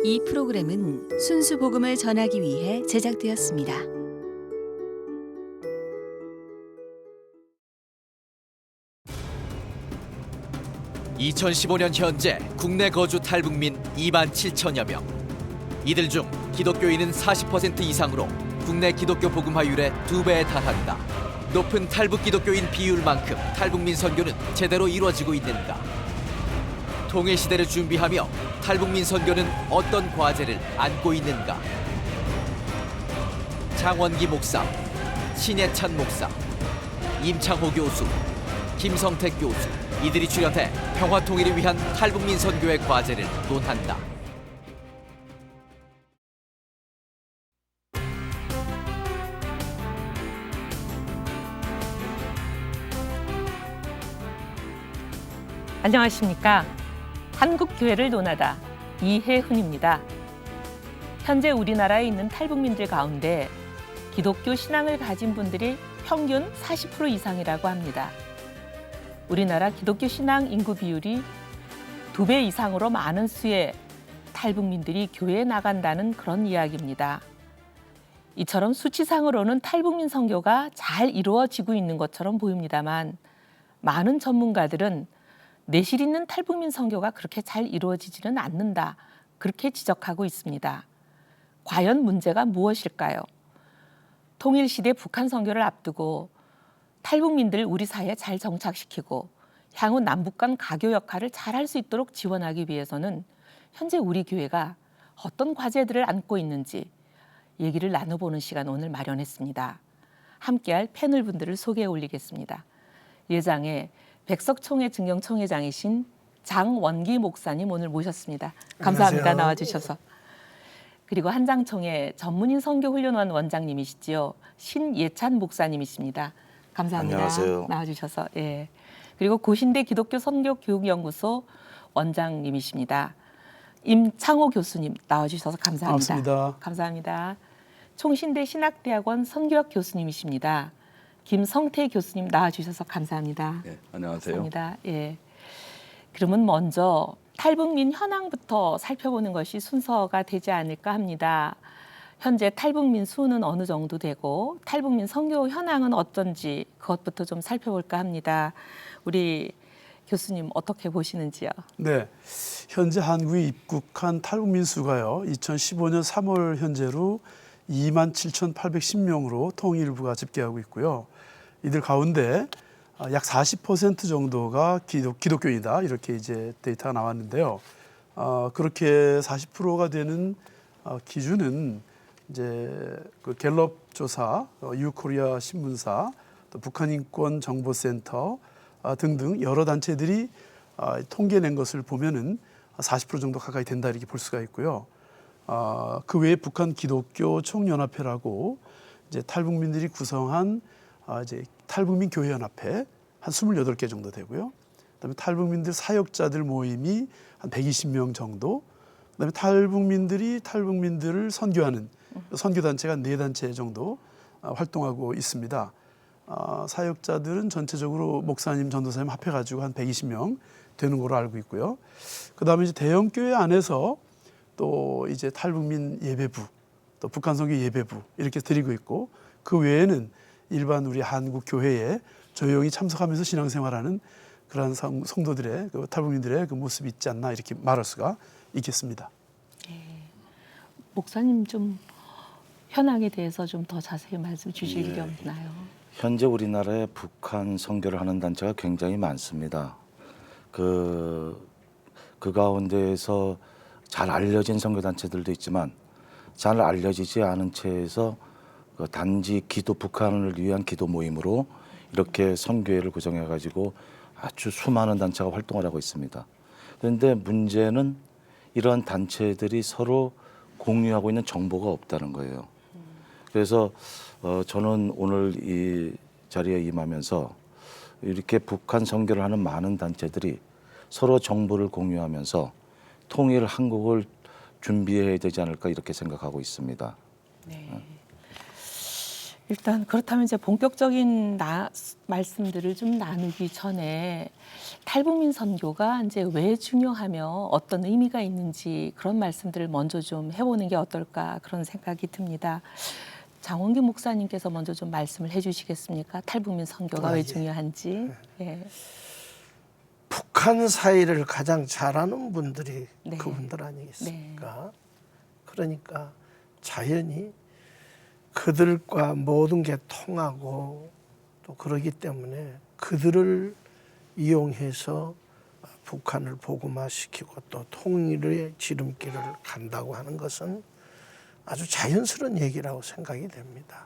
이 프로그램은 순수 복음을 전하기 위해 제작되었습니다. 2015년 현재 국내 거주 탈북민 2만 7천여 명. 이들 중 기독교인은 40% 이상으로 국내 기독교 복음화율의 2배에 달한다. 높은 탈북 기독교인 비율만큼 탈북민 선교는 제대로 이루어지고 있는가? 통일 시대를 준비하며 탈북민 선교는 어떤 과제를 안고 있는가? 장원기 목사, 신예찬 목사, 임창호 교수, 김성택 교수, 이들이 출연해 평화 통일을 위한 탈북민 선교의 과제를 논한다. 안녕하십니까. 한국교회를 논하다 이혜훈입니다. 현재 우리나라에 있는 탈북민들 가운데 기독교 신앙을 가진 분들이 평균 40% 이상이라고 합니다. 우리나라 기독교 신앙 인구 비율이 2배 이상으로 많은 수의 탈북민들이 교회에 나간다는 그런 이야기입니다. 이처럼 수치상으로는 탈북민 선교가 잘 이루어지고 있는 것처럼 보입니다만 많은 전문가들은 내실 있는 탈북민 선교가 그렇게 잘 이루어지지는 않는다, 그렇게 지적하고 있습니다. 과연 문제가 무엇일까요? 통일시대 북한 선교를 앞두고 탈북민들을 우리 사회에 잘 정착시키고 향후 남북 간 가교 역할을 잘 할 수 있도록 지원하기 위해서는 현재 우리 교회가 어떤 과제들을 안고 있는지 얘기를 나눠보는 시간 오늘 마련했습니다. 함께할 패널 분들을 소개해 올리겠습니다. 예장에 백석총회 증경총회장이신 장원기 목사님 오늘 모셨습니다. 감사합니다. 안녕하세요. 나와주셔서. 그리고 한장총회 전문인 선교훈련원 원장님이시지요. 신예찬 목사님이십니다. 감사합니다. 안녕하세요. 나와주셔서. 예. 그리고 고신대 기독교 선교교육연구소 원장님이십니다. 임창호 교수님 나와주셔서 감사합니다. 반갑습니다. 감사합니다. 총신대 신학대학원 선교학 교수님이십니다. 김성태 교수님 나와주셔서 감사합니다. 네, 안녕하세요. 감사합니다. 예. 그러면 먼저 탈북민 현황부터 살펴보는 것이 순서가 되지 않을까 합니다. 현재 탈북민 수는 어느 정도 되고 탈북민 선교 현황은 어떤지 그것부터 좀 살펴볼까 합니다. 우리 교수님 어떻게 보시는지요? 네, 현재 한국에 입국한 탈북민 수가요. 2015년 3월 현재로 27,810명으로 통일부가 집계하고 있고요. 이들 가운데 약 40% 정도가 기독교인이다, 이렇게 이제 데이터가 나왔는데요. 그렇게 40%가 되는 기준은 이제 그 갤럽 조사, 유코리아 신문사, 또 북한인권정보센터 등등 여러 단체들이 통계낸 것을 보면은 40% 정도 가까이 된다, 이렇게 볼 수가 있고요. 그 외에 북한 기독교 총연합회라고 이제 탈북민들이 구성한 이제 탈북민 교회연합회 한 28개 정도 되고요. 그다음에 탈북민들 사역자들 모임이 한 120명 정도. 그다음에 탈북민들을 선교하는 선교단체가 4단체 정도 활동하고 있습니다. 사역자들은 전체적으로 목사님, 전도사님 합해가지고 한 120명 되는 걸로 알고 있고요. 그다음에 이제 대형 교회 안에서 또 이제 탈북민 예배부, 또 북한 선교 예배부 이렇게 드리고 있고, 그 외에는 일반 우리 한국 교회에 조용히 참석하면서 신앙생활하는 그러한 성도들의 그 탈북민들의 그 모습이 있지 않나, 이렇게 말할 수가 있겠습니다. 목사님 좀 현황에 대해서 좀 더 자세히 말씀 주실 게 없나요? 현재 우리나라에 북한 선교를 하는 단체가 굉장히 많습니다. 그 가운데에서 잘 알려진 선교 단체들도 있지만 잘 알려지지 않은 채에서 그 단지 북한을 위한 기도 모임으로 이렇게 선교회를 구성해 가지고 아주 수많은 단체가 활동을 하고 있습니다. 그런데 문제는 이러한 단체들이 서로 공유하고 있는 정보가 없다는 거예요. 그래서 저는 오늘 이 자리에 임하면서 이렇게 북한 선교를 하는 많은 단체들이 서로 정보를 공유하면서 통일 한국을 준비해야 되지 않을까, 이렇게 생각하고 있습니다. 네. 일단 그렇다면 이제 본격적인 말씀들을 좀 나누기 전에 탈북민 선교가 이제 왜 중요하며 어떤 의미가 있는지 그런 말씀들을 먼저 좀 해보는 게 어떨까 그런 생각이 듭니다. 장원기 목사님께서 먼저 좀 말씀을 해주시겠습니까? 탈북민 선교가 왜 예. 중요한지. 예. 북한 사회를 가장 잘 아는 분들이 네. 그분들 아니겠습니까? 그러니까 자연히 그들과 모든 게 통하고 또 그러기 때문에 그들을 이용해서 북한을 복음화시키고 또 통일의 지름길을 간다고 하는 것은 아주 자연스러운 얘기라고 생각이 됩니다.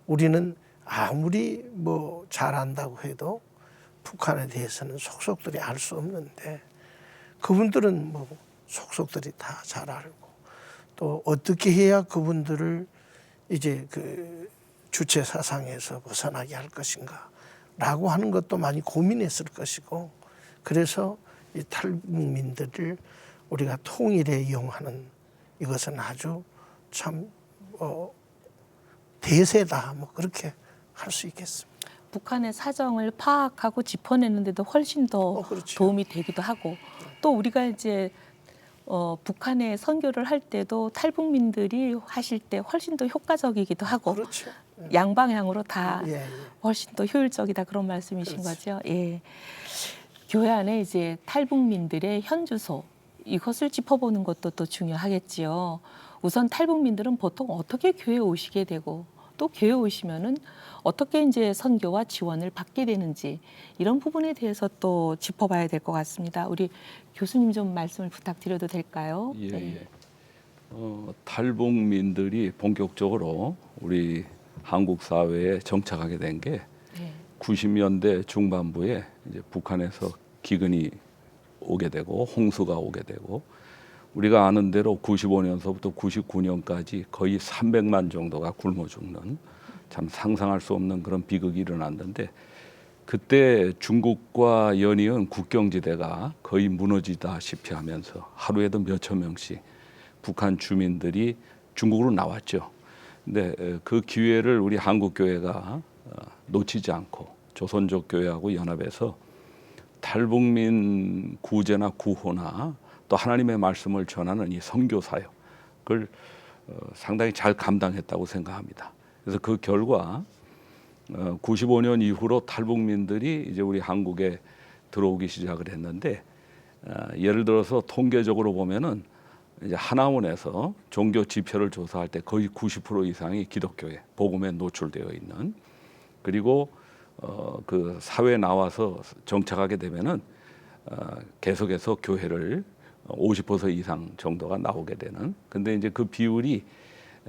우리는 아무리 뭐 잘한다고 해도 북한에 대해서는 속속들이 알 수 없는데 그분들은 뭐 속속들이 다 잘 알고 또 어떻게 해야 그분들을 이제 그 주체 사상에서 벗어나게 할 것인가라고 하는 것도 많이 고민했을 것이고 그래서 이 탈북민들을 우리가 통일에 이용하는 이것은 아주 참 대세다 뭐 그렇게 할 수 있겠습니다. 북한의 사정을 파악하고 짚어내는데도 훨씬 더 그렇죠. 도움이 되기도 하고 또 우리가 이제 북한에 선교를 할 때도 탈북민들이 하실 때 훨씬 더 효과적이기도 하고 그렇죠. 양방향으로 다 예, 예. 훨씬 더 효율적이다 그런 말씀이신 그렇죠. 거죠. 예. 교회 안에 이제 탈북민들의 현주소 이것을 짚어보는 것도 또 중요하겠지요. 우선 탈북민들은 보통 어떻게 교회에 오시게 되고 또 교회에 오시면은 어떻게 이제 선교와 지원을 받게 되는지 이런 부분에 대해서 또 짚어봐야 될 것 같습니다. 우리 교수님 좀 말씀을 부탁드려도 될까요? 예, 네. 예. 탈북민들이 본격적으로 우리 한국 사회에 정착하게 된 게 네. 90년대 중반부에 이제 북한에서 기근이 오게 되고 홍수가 오게 되고 우리가 아는 대로 95년서부터 99년까지 거의 300만 정도가 굶어 죽는 참 상상할 수 없는 그런 비극이 일어났는데 그때 중국과 연이은 국경지대가 거의 무너지다시피 하면서 하루에도 몇천 명씩 북한 주민들이 중국으로 나왔죠. 근데 그 기회를 우리 한국교회가 놓치지 않고 조선족 교회하고 연합해서 탈북민 구제나 구호나 또 하나님의 말씀을 전하는 이 선교 사역을 상당히 잘 감당했다고 생각합니다. 그래서 그 결과 95년 이후로 탈북민들이 이제 우리 한국에 들어오기 시작을 했는데 예를 들어서 통계적으로 보면은 이제 하나원에서 종교 지표를 조사할 때 거의 90% 이상이 기독교에 복음에 노출되어 있는 그리고 그 사회에 나와서 정착하게 되면은 계속해서 교회를 50% 이상 정도가 나오게 되는. 근데 이제 그 비율이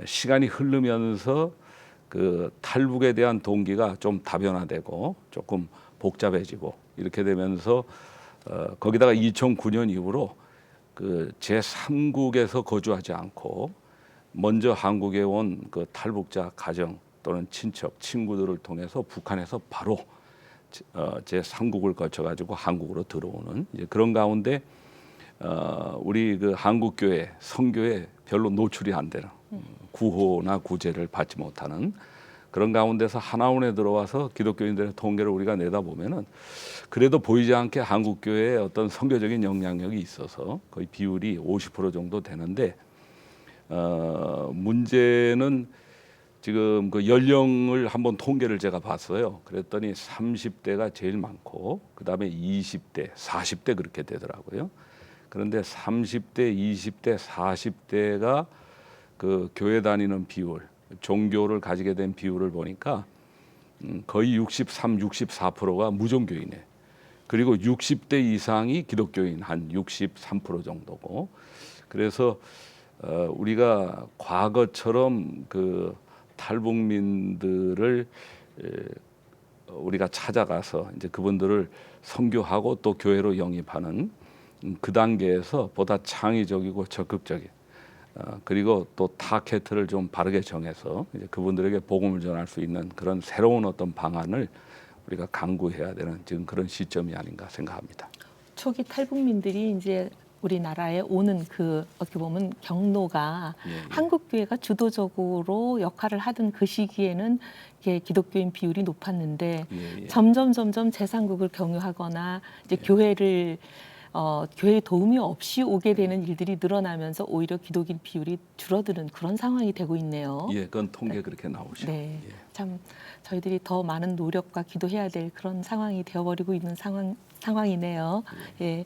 시간이 흐르면서 그 탈북에 대한 동기가 좀 다변화되고 조금 복잡해지고 이렇게 되면서 거기다가 2009년 이후로 그 제3국에서 거주하지 않고 먼저 한국에 온 그 탈북자 가정 또는 친척, 친구들을 통해서 북한에서 바로 제3국을 거쳐가지고 한국으로 들어오는 이제 그런 가운데 우리 그 한국교회, 선교에 별로 노출이 안 되는 구호나 구제를 받지 못하는 그런 가운데서 하나원에 들어와서 기독교인들의 통계를 우리가 내다보면은 그래도 보이지 않게 한국교회에 어떤 선교적인 영향력이 있어서 거의 비율이 50% 정도 되는데 문제는 지금 그 연령을 한번 통계를 제가 봤어요. 그랬더니 30대가 제일 많고 그다음에 20대, 40대 그렇게 되더라고요. 그런데 30대, 20대, 40대가 그 교회 다니는 비율, 종교를 가지게 된 비율을 보니까 거의 63, 64%가 무종교인이에요. 그리고 60대 이상이 기독교인 한 63% 정도고 그래서 우리가 과거처럼 그 탈북민들을 우리가 찾아가서 이제 그분들을 선교하고 또 교회로 영입하는 그 단계에서 보다 창의적이고 적극적인 그리고 또 타겟을 좀 바르게 정해서 이제 그분들에게 복음을 전할 수 있는 그런 새로운 어떤 방안을 우리가 강구해야 되는 지금 그런 시점이 아닌가 생각합니다. 초기 탈북민들이 이제 우리나라에 오는 그 어떻게 보면 경로가 예, 예. 한국 교회가 주도적으로 역할을 하던 그 시기에는 이게 기독교인 비율이 높았는데 예, 예. 점점 제3국을 경유하거나 이제 교회를 교회의 도움이 없이 오게 되는 일들이 늘어나면서 오히려 기독인 비율이 줄어드는 그런 상황이 되고 있네요. 예, 그건 통계 그렇게 나오죠. 네, 예. 참 저희들이 더 많은 노력과 기도해야 될 그런 상황이 되어버리고 있는 상황이네요. 예,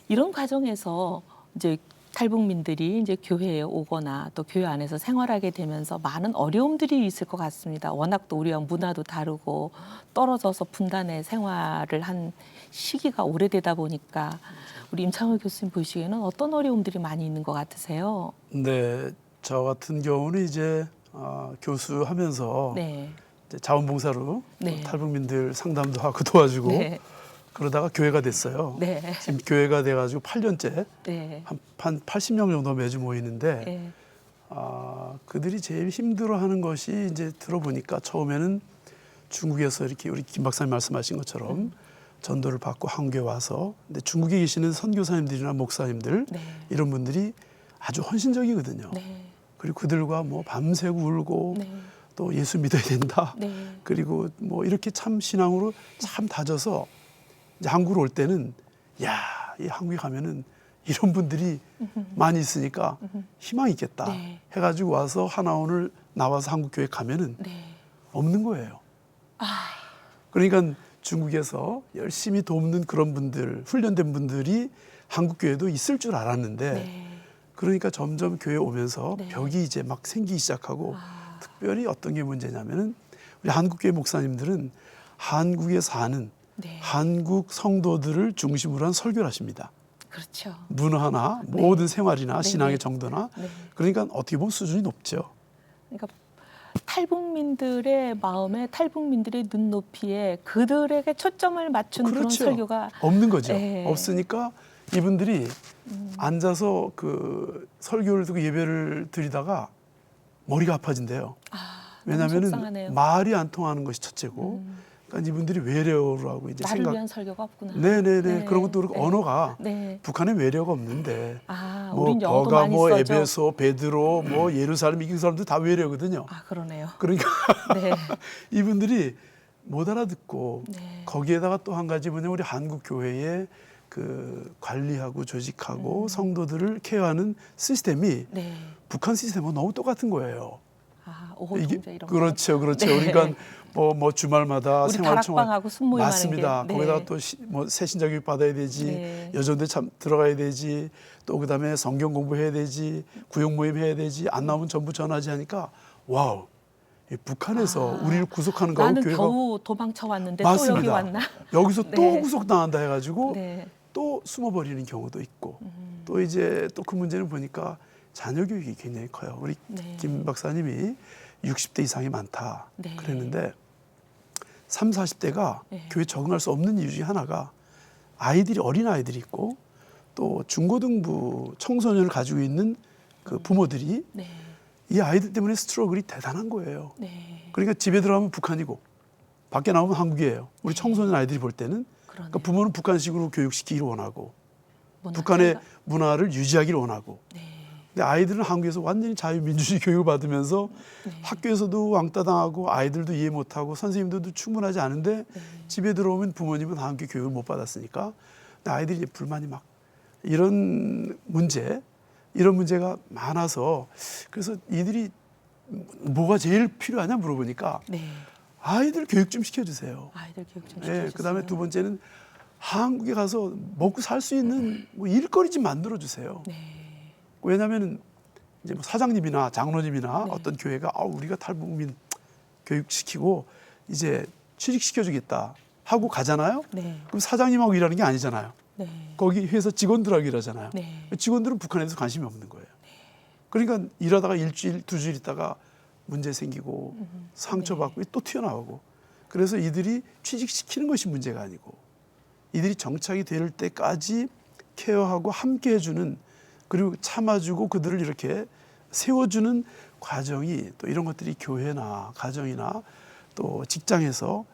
이런 과정에서 이제 탈북민들이 이제 교회에 오거나 또 교회 안에서 생활하게 되면서 많은 어려움들이 있을 것 같습니다. 워낙 또 우리와 문화도 다르고 떨어져서 분단의 생활을 한 시기가 오래되다 보니까 우리 임창호 교수님 보시기에는 어떤 어려움들이 많이 있는 것 같으세요? 네, 저 같은 경우는 이제 교수하면서 네, 이제 자원봉사로 네. 탈북민들 상담도 하고 도와주고 네, 그러다가 교회가 됐어요. 네, 지금 교회가 돼가지고 8년째 네, 한 80명 정도 매주 모이는데 네, 그들이 제일 힘들어하는 것이 이제 들어보니까 처음에는 중국에서 이렇게 우리 김 박사님 말씀하신 것처럼 전도를 받고 한국에 와서 근데 중국에 계시는 선교사님들이나 목사님들 네, 이런 분들이 아주 헌신적이거든요. 네, 그리고 그들과 뭐 밤새고 울고 네, 또 예수 믿어야 된다. 네, 그리고 뭐 이렇게 참 신앙으로 참 다져서 이제 한국으로 올 때는 야, 이 한국에 가면은 이런 분들이 많이 있으니까 희망이 있겠다 네. 해가지고 와서 하나원을 나와서 한국 교회 가면은 네. 없는 거예요. 그러니까 중국에서 열심히 돕는 그런 분들, 훈련된 분들이 한국 교회도 있을 줄 알았는데 네. 그러니까 점점 교회 오면서 네. 벽이 이제 막 생기기 시작하고 특별히 어떤 게 문제냐면은 우리 한국교회 목사님들은 한국에 사는 네. 한국 성도들을 중심으로 한 설교를 하십니다. 그렇죠. 문화나 모든 생활이나 네. 신앙의 네. 정도나 네. 그러니까 어떻게 보면 수준이 높죠. 그러니까 탈북민들의 마음에 탈북민들의 눈높이에 그들에게 초점을 맞춘 그런 그렇죠. 설교가 없는 거죠. 네. 없으니까 이분들이 앉아서 그 설교를 듣고 예배를 드리다가 머리가 아파진대요. 너무 왜냐하면은 속상하네요. 말이 안 통하는 것이 첫째고, 그러니까 이분들이 외래어로 하고 이제 나를 생각. 위한 설교가 없구나. 네네네. 네. 그런 것도 그렇고 네. 언어가 네. 북한에 외래어가 없는데. 뭐 우린 영어도 버가, 많이 뭐 써죠. 에베소, 베드로, 뭐 예루살렘 이 사람들 다 외래어거든요. 그러네요. 그러니까 네. 이분들이 못 알아듣고 네. 거기에다가 또 한 가지 뭐냐면 우리 한국 교회의 그 관리하고 조직하고 성도들을 케어하는 시스템이 네. 북한 시스템하고 너무 똑같은 거예요. 오호 이게 동자 이런 거. 그렇죠, 그렇죠. 네. 그러니까 뭐 주말마다 우리 생활청활 다락방하고 순모임 맞습니다. 하는 게. 거기다가 네. 또 뭐 새신자 교육 받아야 되지, 네. 여전대 참 들어가야 되지, 또 그다음에 성경 공부해야 되지, 구역 모임 해야 되지, 안 나오면 전부 전화지 하니까 와우. 이 북한에서 우리를 구속하는 거하고 나는 교회가 겨우 도망쳐 왔는데 맞습니다. 또 여기 왔나? 여기서 또 네. 구속당한다 해가지고 네. 또 숨어버리는 경우도 있고 또 이제 또 그 문제는 보니까 자녀 교육이 굉장히 커요. 우리 네. 김 박사님이 60대 이상이 많다 네. 그랬는데 3, 40대가 네. 교회 적응할 수 없는 이유 중에 하나가 아이들이 어린 아이들이 있고 또 중고등부 청소년을 가지고 있는 그 부모들이 네. 이 아이들 때문에 스트러글이 대단한 거예요. 네. 그러니까 집에 들어가면 북한이고 밖에 나오면 한국이에요. 우리 청소년 아이들이 볼 때는 그러네요. 그러니까 부모는 북한식으로 교육시키기를 원하고 문화 북한의 차이가- 문화를 유지하기를 원하고 네. 근데 아이들은 한국에서 완전히 자유민주주의 교육을 받으면서 네. 학교에서도 왕따 당하고 아이들도 이해 못하고 선생님들도 충분하지 않은데 네. 집에 들어오면 부모님은 한국 교육을 못 받았으니까 근데 아이들이 이제 불만이 막 이런 문제가 많아서 그래서 이들이 뭐가 제일 필요하냐 물어보니까 네. 아이들 교육 좀 시켜주세요. 아이들 교육 좀 시켜주세요. 네, 그다음에 두 번째는 한국에 가서 먹고 살 수 있는 뭐 일거리 좀 만들어 주세요. 네. 왜냐하면 이제 뭐 사장님이나 장로님이나 네. 어떤 교회가 우리가 탈북민 교육시키고 이제 취직시켜주겠다 하고 가잖아요. 네. 그럼 사장님하고 일하는 게 아니잖아요. 네. 거기 회사 직원들하고 일하잖아요. 네. 직원들은 북한에서 관심이 없는 거예요. 그러니까 일하다가 일주일, 2주일 있다가 문제 생기고 상처받고 또 튀어나오고 그래서 이들이 취직시키는 것이 문제가 아니고 이들이 정착이 될 때까지 케어하고 함께 해주는 그리고 참아주고 그들을 이렇게 세워주는 과정이 또 이런 것들이 교회나 가정이나 또 직장에서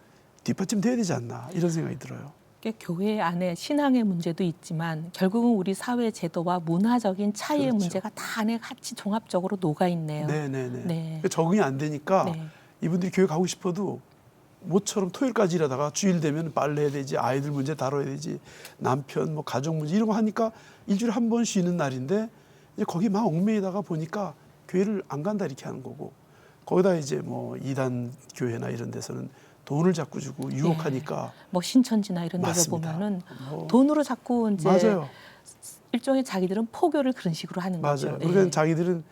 뒷받침돼야 되지 않나 이런 생각이 들어요. 교회 안에 신앙의 문제도 있지만 결국은 우리 사회 제도와 문화적인 차이의 그렇죠. 문제가 다 안에 같이 종합적으로 녹아 있네요. 네네네. 네. 그러니까 적응이 안 되니까 네. 이분들이 교회 가고 싶어도 모처럼 토요일까지 일하다가 주일 되면 빨래해야 되지, 아이들 문제 다뤄야 되지, 남편 뭐 가족 문제 이런 거 하니까 일주일에 한 번 쉬는 날인데 이제 거기 막 얽매이다가 보니까 교회를 안 간다 이렇게 하는 거고, 거기다 이제 뭐 이단 교회나 이런 데서는 돈을 자꾸 주고 유혹하니까 뭐 신천지나 이런 데서 맞습니다. 보면은 뭐 돈으로 자꾸 이제 맞아요. 일종의 자기들은 포교를 그런 식으로 하는 거죠. 맞아요. 그러니까 자기들은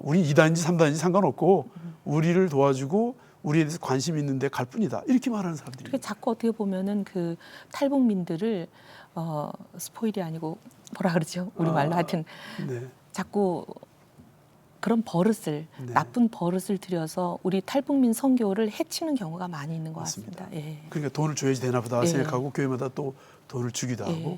우리 2단인지 3단인지 상관없고 우리를 도와주고 우리에 대해서 관심 있는데 갈 뿐이다. 이렇게 말하는 사람들이. 그게 자꾸 어떻게 보면은 그 탈북민들을 스포일이 아니고 뭐라 그러죠? 우리 말로 하여튼 네. 자꾸 그런 버릇을 네. 나쁜 버릇을 들여서 우리 탈북민 선교를 해치는 경우가 많이 있는 것 맞습니다. 같습니다. 예. 그러니까 돈을 줘야지 되나 보다 예. 생각하고 교회마다 또 돈을 주기도 예. 하고.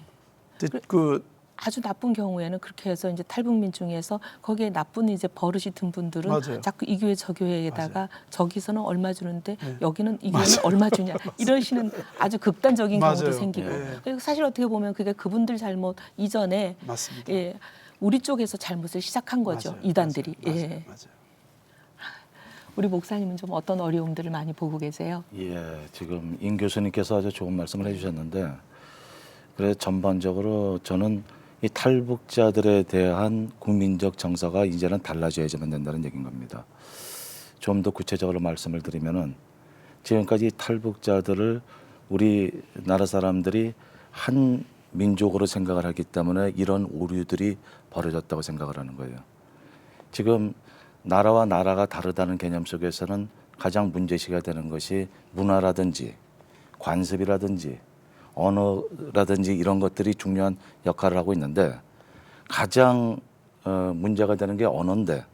이제 그 아주 나쁜 경우에는 그렇게 해서 이제 탈북민 중에서 거기에 나쁜 이제 버릇이 든 분들은 맞아요. 자꾸 이 교회 저 교회에다가 저기서는 얼마 주는데 네. 여기는 이 교회는 얼마 주냐 이러시는 아주 극단적인 경우도 맞아요. 생기고 네. 그리고 사실 어떻게 보면 그게 그분들 잘못 이전에 맞습니다. 예, 우리 쪽에서 잘못을 시작한 거죠. 맞아요. 이단들이. 맞아요. 예. 맞아요. 우리 목사님은 좀 어떤 어려움들을 많이 보고 계세요? 예, 지금 임 교수님께서 아주 좋은 말씀을 해주셨는데, 그래 전반적으로 저는 이 탈북자들에 대한 국민적 정서가 이제는 달라져야지만 된다는 얘기인 겁니다. 좀 더 구체적으로 말씀을 드리면은 지금까지 탈북자들을 우리나라 사람들이 한 민족으로 생각을 하기 때문에 이런 오류들이 벌어졌다고 생각을 하는 거예요. 지금 나라와 나라가 다르다는 개념 속에서는 가장 문제시가 되는 것이 문화라든지 관습이라든지 언어라든지 이런 것들이 중요한 역할을 하고 있는데, 가장 문제가 되는 게 언어인데,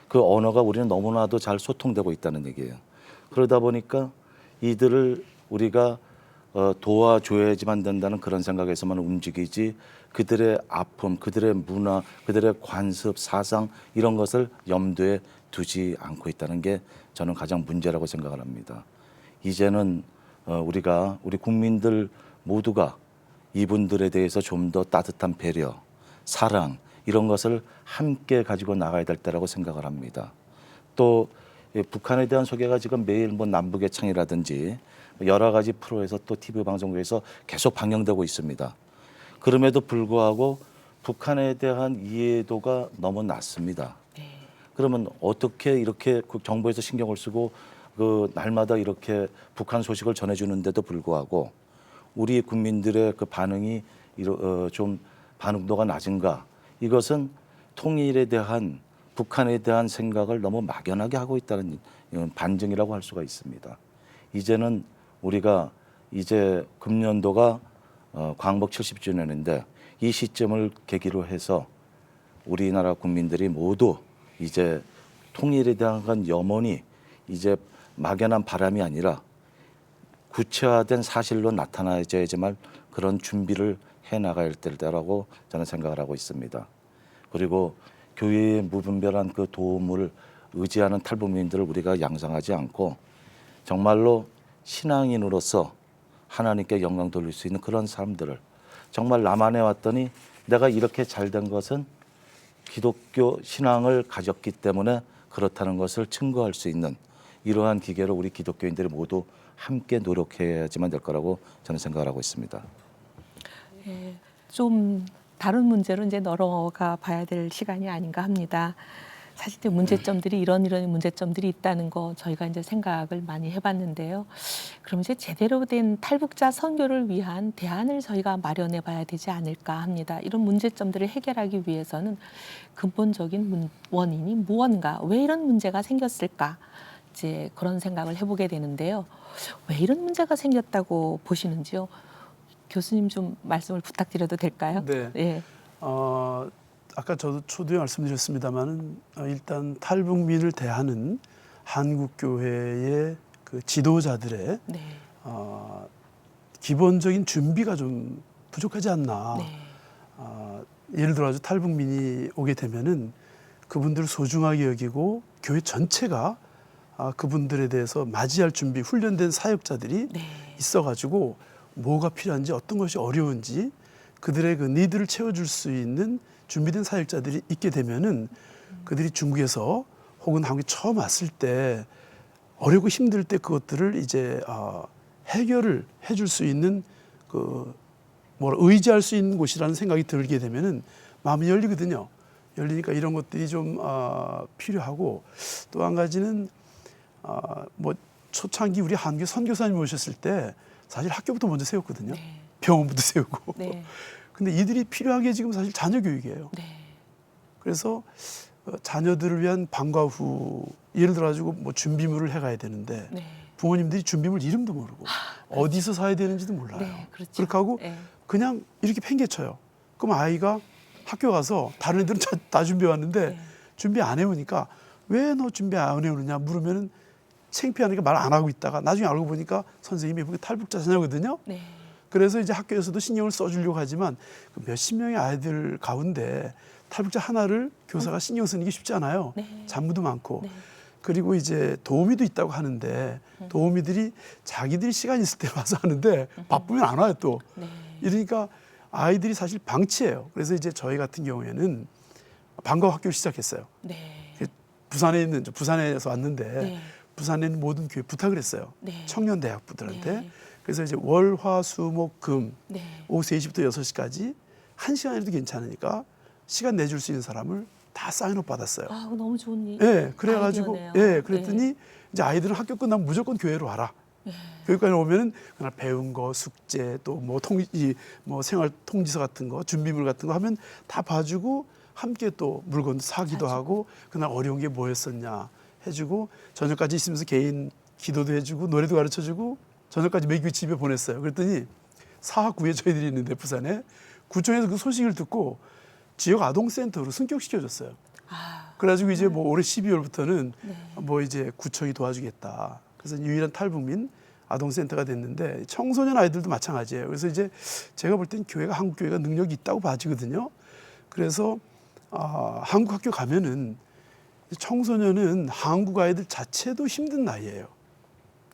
그 언어가 우리는 너무나도 잘 소통되고 있다는 얘기예요. 그러다 보니까 이들을 우리가 도와줘야지만 된다는 그런 생각에서만 움직이지, 그들의 아픔, 그들의 문화, 그들의 관습, 사상 이런 것을 염두에 두지 않고 있다는 게 저는 가장 문제라고 생각을 합니다. 이제는 우리가 우리 국민들 모두가 이분들에 대해서 좀 더 따뜻한 배려, 사랑 이런 것을 함께 가지고 나가야 될 때라고 생각을 합니다. 또 북한에 대한 소개가 지금 매일 뭐 남북의 창이라든지 여러 가지 프로에서 또 TV 방송국에서 계속 방영되고 있습니다. 그럼에도 불구하고 북한에 대한 이해도가 너무 낮습니다. 그러면 어떻게 이렇게 그 정부에서 신경을 쓰고 그 날마다 이렇게 북한 소식을 전해주는데도 불구하고 우리 국민들의 그 반응이 좀 반응도가 낮은가? 이것은 통일에 대한 북한에 대한 생각을 너무 막연하게 하고 있다는 반증이라고 할 수가 있습니다. 이제는 우리가 이제 금년도가 광복 70주년인데 이 시점을 계기로 해서 우리나라 국민들이 모두 이제 통일에 대한 염원이 이제 막연한 바람이 아니라 구체화된 사실로 나타나야지만 그런 준비를 해나가야 될 때라고 저는 생각을 하고 있습니다. 그리고 교회의 무분별한 그 도움을 의지하는 탈북민들을 우리가 양상하지 않고 정말로 신앙인으로서 하나님께 영광 돌릴 수 있는 그런 사람들을, 정말 남한에 왔더니 내가 이렇게 잘된 것은 기독교 신앙을 가졌기 때문에 그렇다는 것을 증거할 수 있는 이러한 기계를 우리 기독교인들이 모두 함께 노력해야지만 될 거라고 저는 생각을 하고 있습니다. 예, 좀 다른 문제로 이제 넘어가 봐야 될 시간이 아닌가 합니다. 사실 이제 문제점들이 이런 문제점들이 있다는 거 저희가 이제 생각을 많이 해봤는데요. 그럼 이제 제대로 된 탈북자 선교를 위한 대안을 저희가 마련해 봐야 되지 않을까 합니다. 이런 문제점들을 해결하기 위해서는 근본적인 원인이 무언가, 왜 이런 문제가 생겼을까? 이제 그런 생각을 해보게 되는데요. 왜 이런 문제가 생겼다고 보시는지요? 교수님 좀 말씀을 부탁드려도 될까요? 네. 예. 아까 저도 초두에 말씀드렸습니다만은 일단 탈북민을 대하는 한국 교회의 그 지도자들의 네. 기본적인 준비가 좀 부족하지 않나. 네. 예를 들어 아주 탈북민이 오게 되면은 그분들을 소중하게 여기고 교회 전체가 그분들에 대해서 맞이할 준비, 훈련된 사역자들이 네. 있어가지고 뭐가 필요한지 어떤 것이 어려운지 그들의 그 니드를 채워줄 수 있는 준비된 사역자들이 있게 되면은 그들이 중국에서 혹은 한국에 처음 왔을 때 어렵고 힘들 때 그것들을 이제 해결을 해줄 수 있는 그 뭐라 의지할 수 있는 곳이라는 생각이 들게 되면은 마음이 열리거든요. 열리니까 이런 것들이 좀 필요하고 또 한 가지는 뭐 초창기 우리 한국에 선교사님 오셨을 때 사실 학교부터 먼저 세웠거든요. 네. 병원부터 세우고. 네. 근데 이들이 필요한 게 지금 사실 자녀 교육이에요. 네. 그래서 자녀들을 위한 방과 후 예를 들어 가지고 뭐 준비물을 해가야 되는데 네. 부모님들이 준비물 이름도 모르고 어디서 사야 되는지도 몰라요. 네, 그렇죠. 그렇게 하고 네. 그냥 이렇게 팽개쳐요. 그럼 아이가 학교 가서 다른 애들은 다 준비해 왔는데 네. 준비 안 해오니까 왜 너 준비 안 해오느냐 물으면은 창피하니까 말 안 하고 있다가 나중에 알고 보니까 선생님이 보기 탈북자 자녀거든요. 네. 그래서 이제 학교에서도 신경을 써주려고 하지만 그 몇십 명의 아이들 가운데 탈북자 하나를 교사가 신경 쓰는 게 쉽지 않아요. 네. 잡무도 많고. 네. 그리고 이제 도우미도 있다고 하는데 도우미들이 자기들이 시간 있을 때 와서 하는데 바쁘면 안 와요 또. 네. 이러니까 아이들이 사실 방치해요. 그래서 이제 저희 같은 경우에는 방과 후 학교를 시작했어요. 네. 부산에서 왔는데 네. 부산에 있는 모든 교회 부탁을 했어요. 네. 청년 대학부들한테. 네. 그래서 이제 월, 화, 수, 목, 금 네. 오후 3시부터 6시까지 1시간이라도 괜찮으니까 시간 내줄 수 있는 사람을 다 사인업 받았어요. 아, 너무 좋은 일. 예, 그래가지고 아이디어네요. 예, 그랬더니 이제 아이들은 학교 끝나면 무조건 교회로 와라. 교육관에 오면은 그날 배운 거, 숙제 또 뭐 뭐 생활 통지서 같은 거, 준비물 같은 거 하면 다 봐주고 함께 또 물건도 사기도 하고 그날 어려운 게 뭐였었냐 해주고 저녁까지 있으면서 개인 기도도 해주고 노래도 가르쳐주고 저녁까지 먹이고 집에 보냈어요. 그랬더니 사학구에 저희들이 있는데 부산에 구청에서 그 소식을 듣고 지역 아동센터로 승격시켜줬어요. 그래가지고 이제 뭐 올해 12월부터는 뭐 이제 구청이 도와주겠다. 그래서 유일한 탈북민 아동센터가 됐는데 청소년 아이들도 마찬가지예요. 그래서 이제 제가 볼 땐 교회가 한국 교회가 능력이 있다고 봐지거든요. 그래서 한국 학교 가면은 청소년은 한국 아이들 자체도 힘든 나이예요.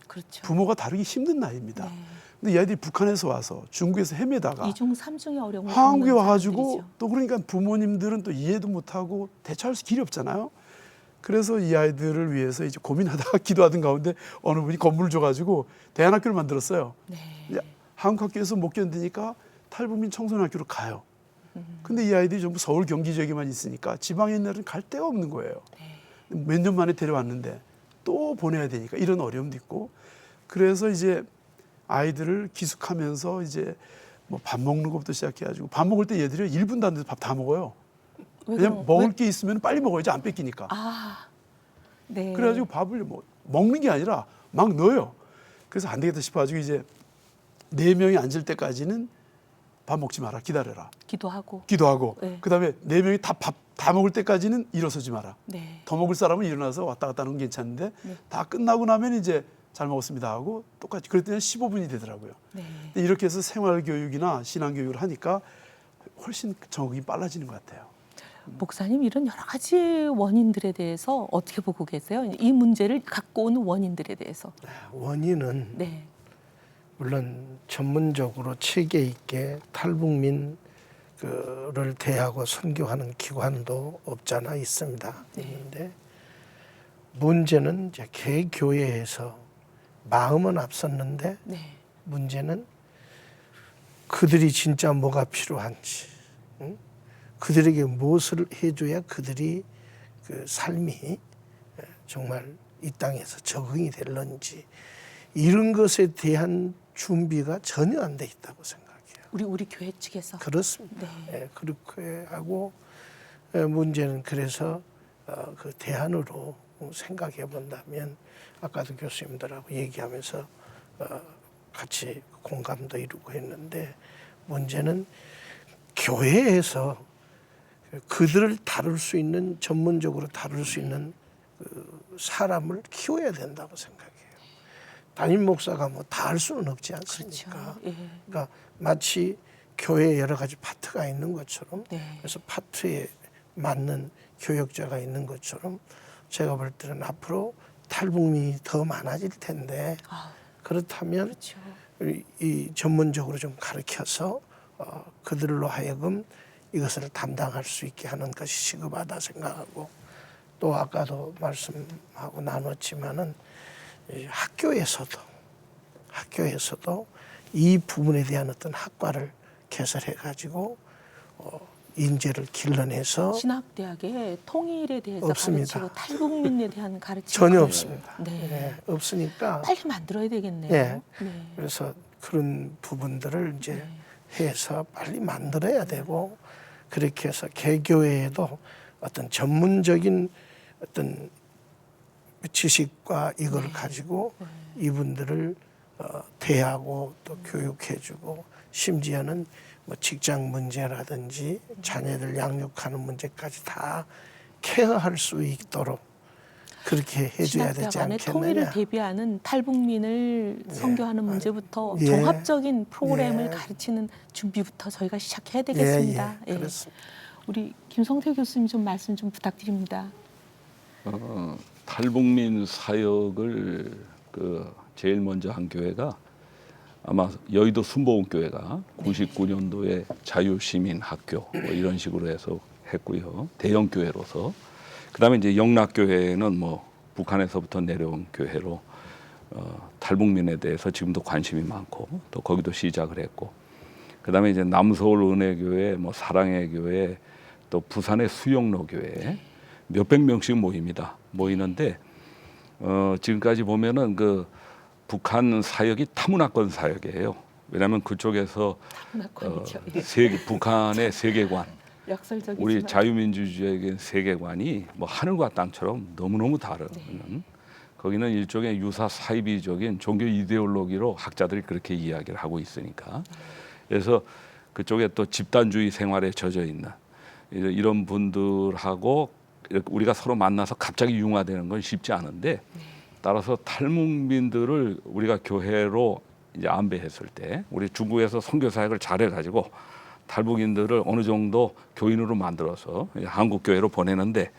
그렇죠. 부모가 다루기 힘든 나이입니다. 네. 근데 이 아이들이 북한에서 와서 중국에서 헤매다가 이중 삼중의 어려움을 한국에 겪는 와가지고 사람들이죠. 또 그러니까 부모님들은 또 이해도 못하고 대처할 수 길이 없잖아요. 그래서 이 아이들을 위해서 이제 고민하다가 기도하던 가운데 어느 분이 건물을 줘가지고 대안학교를 만들었어요. 네. 이제 한국 학교에서 못 견디니까 탈북민 청소년 학교로 가요. 근데 이 아이들이 전부 서울 경기 지역에만 있으니까 지방에 있는 애들은 갈 데가 없는 거예요. 몇 년 만에 데려왔는데 또 보내야 되니까 이런 어려움도 있고 그래서 이제 아이들을 기숙하면서 이제 뭐 밥 먹는 것부터 시작해가지고 밥 먹을 때 얘들이 1분도 안 돼서 밥 다 먹어요. 왜냐면 먹을 게 있으면 빨리 먹어야지 안 뺏기니까. 아, 네. 그래가지고 밥을 뭐 먹는 게 아니라 막 넣어요. 그래서 안 되겠다 싶어가지고 이제 4명이 앉을 때까지는 밥 먹지 마라, 기다려라. 기도하고. 기도하고 네. 그다음에 4명이 다 밥 다 먹을 때까지는 일어서지 마라. 네. 더 먹을 사람은 일어나서 왔다 갔다 하는 건 괜찮은데 다 끝나고 나면 이제 잘 먹었습니다 하고 똑같이 그랬더니 15분이 되더라고요. 네. 근데 이렇게 해서 생활교육이나 신앙교육을 하니까 훨씬 적응이 빨라지는 것 같아요. 목사님 이런 여러 가지 원인들에 대해서 어떻게 보고 계세요? 이 문제를 갖고 오는 원인들에 대해서. 원인은 네. 물론 전문적으로 체계 있게 탈북민을 대하고 선교하는 기관도 없잖아 있습니다. 있는데 문제는 이제 개교회에서 마음은 앞섰는데 네. 문제는 그들이 진짜 뭐가 필요한지, 응? 그들에게 무엇을 해줘야 그들이 그 삶이 정말 이 땅에서 적응이 될런지 이런 것에 대한 준비가 전혀 안 돼 있다고 생각해요. 우리 교회 측에서. 그렇습니다. 네. 그렇게 하고 문제는 그래서 그 대안으로 생각해 본다면 아까도 교수님들하고 얘기하면서 같이 공감도 이루고 했는데 문제는 교회에서 그들을 다룰 수 있는 전문적으로 다룰 수 있는 그 사람을 키워야 된다고 생각해요. 담임 목사가 뭐 다 할 수는 없지 않습니까? 그렇죠. 예. 그러니까 마치 교회에 여러 가지 파트가 있는 것처럼 네. 그래서 파트에 맞는 교역자가 있는 것처럼 제가 볼 때는 앞으로 탈북민이 더 많아질 텐데 아, 그렇다면 그렇죠. 이 전문적으로 좀 가르쳐서 그들로 하여금 이것을 담당할 수 있게 하는 것이 시급하다 생각하고, 또 아까도 말씀하고 나눴지만은 이 학교에서도 이 부분에 대한 어떤 학과를 개설해 가지고 인재를 길러내서. 신학대학에 통일에 대해서 없습니다. 가르치고 탈북민에 대한 가르침이 전혀 없습니다. 네. 네, 없으니까. 빨리 만들어야 되겠네요. 네. 네. 그래서 그런 부분들을 이제 해서 빨리 만들어야 되고, 그렇게 해서 개교회에도 어떤 전문적인 어떤 지식과 이걸 가지고 이분들을 대하고 또 교육해주고, 심지어는 뭐 직장 문제라든지 자녀들 양육하는 문제까지 다 케어할 수 있도록 그렇게 해줘야 되지 신학대학 안에 통일을 않겠느냐. 대비하는 탈북민을 선교하는 문제부터 예. 종합적인 프로그램을 예. 가르치는 준비부터 저희가 시작해야 되겠습니다. 예, 그렇습니다. 우리 김성태 교수님 좀 말씀 좀 부탁드립니다. 탈북민 사역을 제일 먼저 한 교회가 아마 여의도 순복음교회가 99년도에 자유시민학교 뭐 이런 식으로 해서 했고요. 대형 교회로서. 그다음에 이제 영락교회는 뭐 북한에서부터 내려온 교회로 탈북민에 대해서 지금도 관심이 많고 또 거기도 시작을 했고, 그다음에 이제 남서울 은혜교회, 뭐 사랑의 교회, 또 부산의 수영로 교회 몇백 명씩 모이는데 지금까지 보면은 그 북한 사역이 타문화권 사역이에요. 왜냐하면 그쪽에서 북한의 세계관, 역설적이지만 우리 자유민주주의의 세계관이 뭐 하늘과 땅처럼 너무너무 다른 거기는 일종의 유사 사이비적인 종교 이데올로기로 학자들이 그렇게 이야기를 하고 있으니까, 그래서 그쪽에 또 집단주의 생활에 젖어 있는 이런 분들하고 우리가 서로 만나서 갑자기 융화되는 건 쉽지 않은데, 따라서 탈북민들을 우리가 교회로 이제 안배했을 때 우리 중국에서 선교 사역을 잘해가지고 탈북인들을 어느 정도 교인으로 만들어서 한국 교회로 보내는데,